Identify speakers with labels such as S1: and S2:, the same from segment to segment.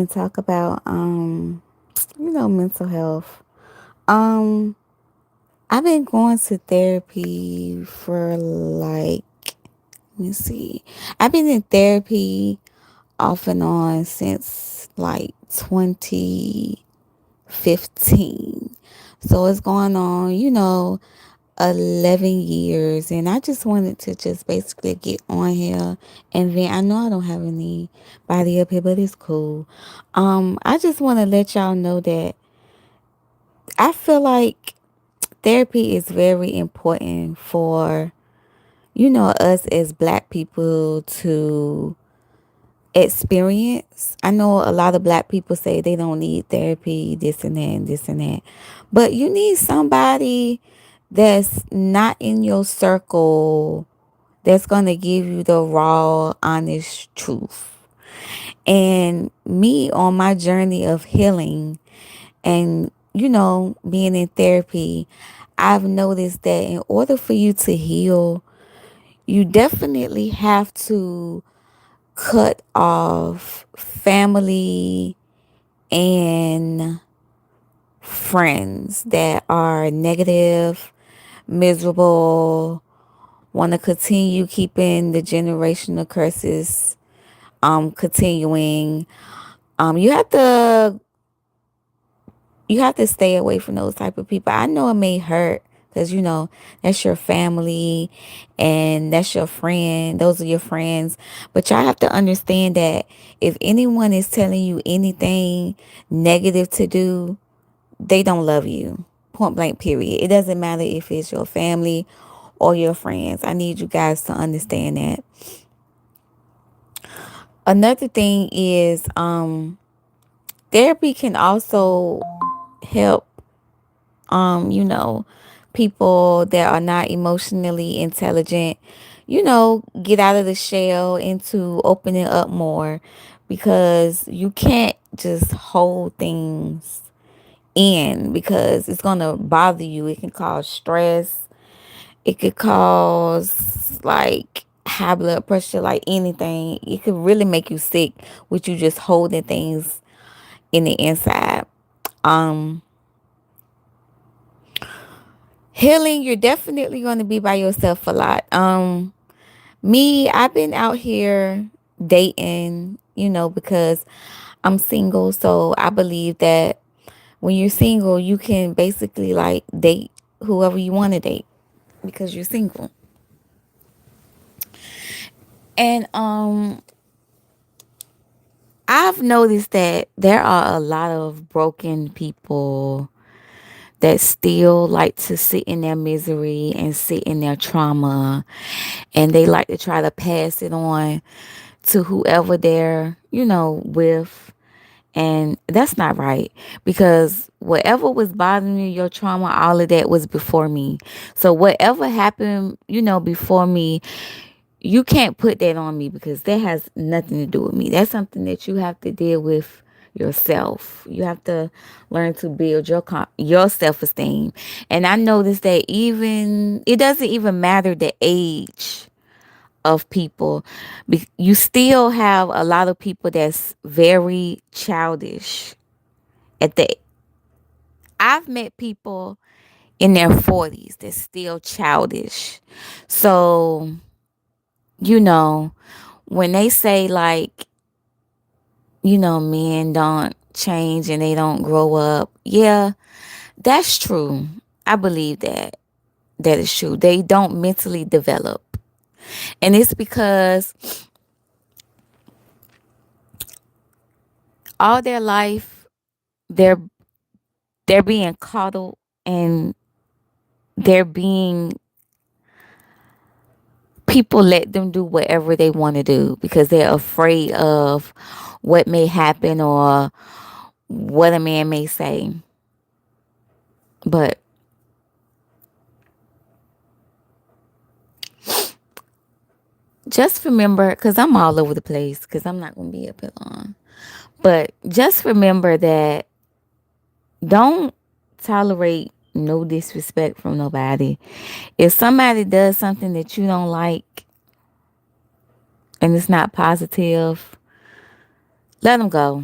S1: and talk about mental health. Um I've been going to therapy for like, let me see. I've been in therapy off and on since like 2015. So it's going on, 11 years, and I just wanted to just basically get on here. And then I know I don't have anybody up here, but it's cool. I just want to let y'all know that I feel like therapy is very important for us as black people to experience. I know a lot of black people say they don't need therapy, this and that and this and that. But you need somebody that's not in your circle that's going to give you the raw, honest truth. And me on my journey of healing and, being in therapy, I've noticed that in order for you to heal, you definitely have to cut off family and friends that are negative, miserable, want to continue keeping the generational curses continuing. Um you have to you have to stay away from those type of people. I know it may hurt because that's your family and that's your friend. Those are your friends. But y'all have to understand that if anyone is telling you anything negative to do, they don't love you. Point blank, period. It doesn't matter if it's your family or your friends. I need you guys to understand that. Another thing is therapy can also help people that are not emotionally intelligent, get out of the shell into opening up more, because you can't just hold things in because it's going to bother you. It can cause stress. It could cause like high blood pressure, like anything. It could really make you sick with you just holding things in the inside. Um, Healing, you're definitely going to be by yourself a lot. Me, I've been out here dating, because I'm single. So I believe that when you're single, you can basically like date whoever you want to date because you're single. And I've noticed that there are a lot of broken people that still like to sit in their misery and sit in their trauma, and they like to try to pass it on to whoever they're, with. And that's not right, because whatever was bothering you, your trauma, all of that was before me. So whatever happened, before me, you can't put that on me because that has nothing to do with me. That's something that you have to deal with yourself. You have to learn to build your self-esteem. And I noticed that even it doesn't even matter the age of people. You still have a lot of people that's very childish. At the I've met people in their 40s that's still childish. So, you know, when they say like, men don't change and they don't grow up. Yeah, that's true. I believe that. That is true. They don't mentally develop. And it's because all their life they're they're being coddled, and they're being people let them do whatever they want to do because they're afraid of what may happen or what a man may say. But just remember, because I'm all over the place, because I'm not going to be up here long. But just remember that don't tolerate no disrespect from nobody. If somebody does something that you don't like and it's not positive, let them go.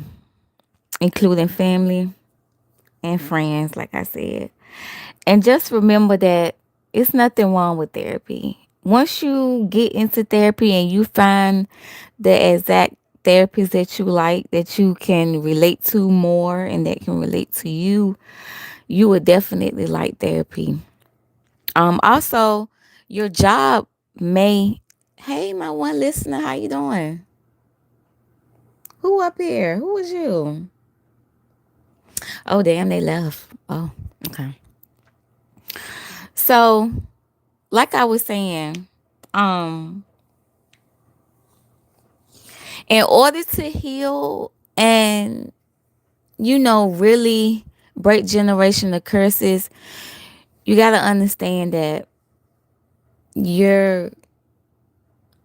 S1: including family and friends, like I said. And just remember that it's nothing wrong with therapy. Once you get into therapy and you find the exact therapist that you like, that you can relate to more and that can relate to you, you would definitely like therapy. Also, your job may, hey, my one listener, how you doing? Who up here? Who was you? Oh, damn, they left. Oh, okay. So, like I was saying, um, in order to heal and, really break generational curses, you got to understand that you're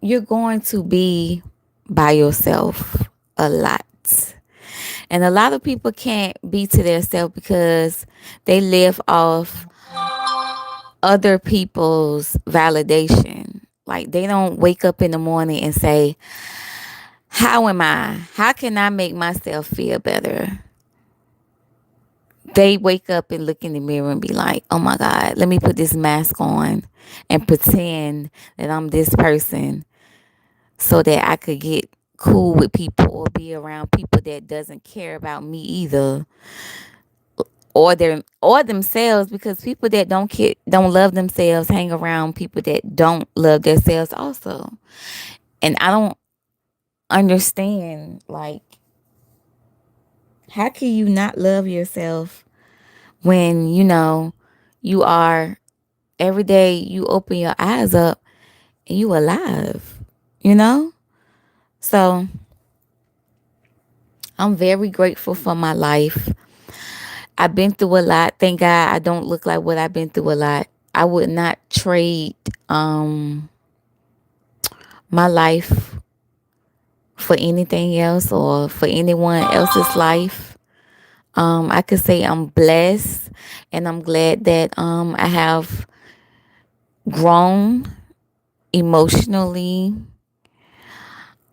S1: you're going to be by yourself a lot. And a lot of people can't be to themselves because they live off other people's validation. Like they don't wake up in the morning and say, how am I? How can I make myself feel better? They wake up and look in the mirror and be like, oh my God, let me put this mask on and pretend that I'm this person so that I could get cool with people or be around people that doesn't care about me either, or themselves, because people that don't love themselves hang around people that don't love themselves also. And I don't understand, like, how can you not love yourself when you are, every day you open your eyes up and you alive, you know? So I'm very grateful for my life. I've been through a lot. Thank God I don't look like what I've been through a lot. I would not trade my life for anything else or for anyone else's life. I could say I'm blessed and I'm glad that I have grown emotionally,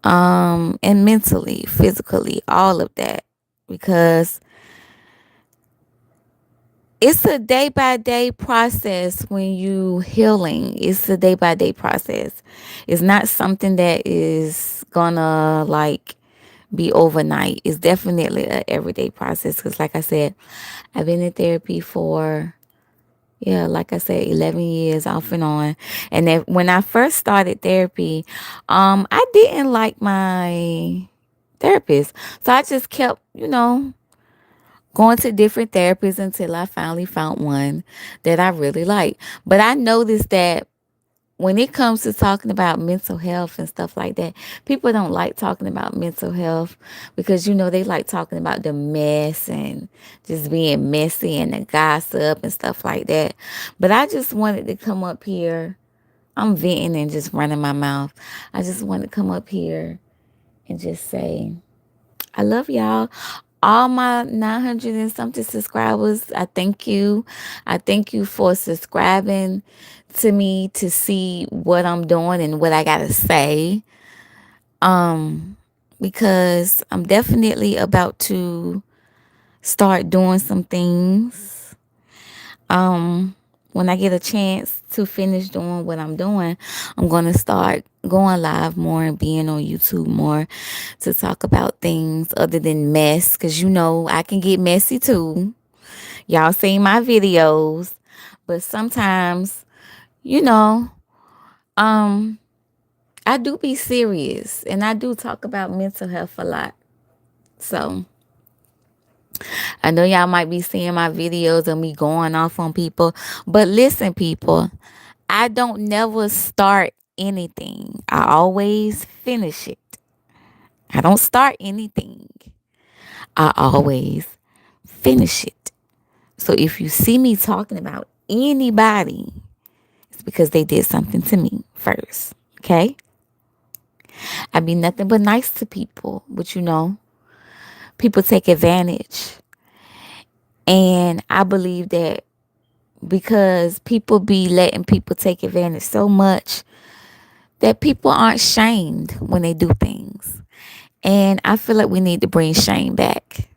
S1: and mentally, physically, all of that, because it's a day by day process when you healing. It's a day by day process. It's not something that is gonna like be overnight. It's definitely a everyday process. Because like I said, I've been in therapy for, yeah, like I said, 11 years off and on. And then when I first started therapy, I didn't like my therapist. So I just kept, going to different therapists until I finally found one that I really like. But I noticed that when it comes to talking about mental health and stuff like that, people don't like talking about mental health because, they like talking about the mess and just being messy and the gossip and stuff like that. But I just wanted to come up here. I'm venting and just running my mouth. I just want to come up here and just say, I love y'all. All my 900 and something subscribers, I thank you. I thank you for subscribing to me to see what I'm doing and what I got to say. Um, because I'm definitely about to start doing some things. Um, when I get a chance to finish doing what I'm doing, I'm going to start going live more and being on YouTube more to talk about things other than mess. Because, I can get messy too. Y'all seen my videos. But sometimes, you know, um, I do be serious and I do talk about mental health a lot. So I know y'all might be seeing my videos of me going off on people. But listen, people, I don't never start anything. I always finish it. I don't start anything. I always finish it. So if you see me talking about anybody, it's because they did something to me first. Okay? I be nothing but nice to people. But people take advantage. And I believe that because people be letting people take advantage so much that people aren't shamed when they do things. And I feel like we need to bring shame back.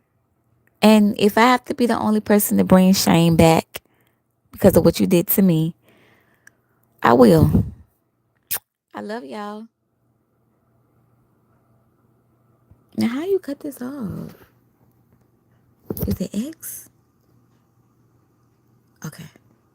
S1: And if I have to be the only person to bring shame back because of what you did to me, I will. I love y'all. Now, how you cut this off? Is it X? Okay.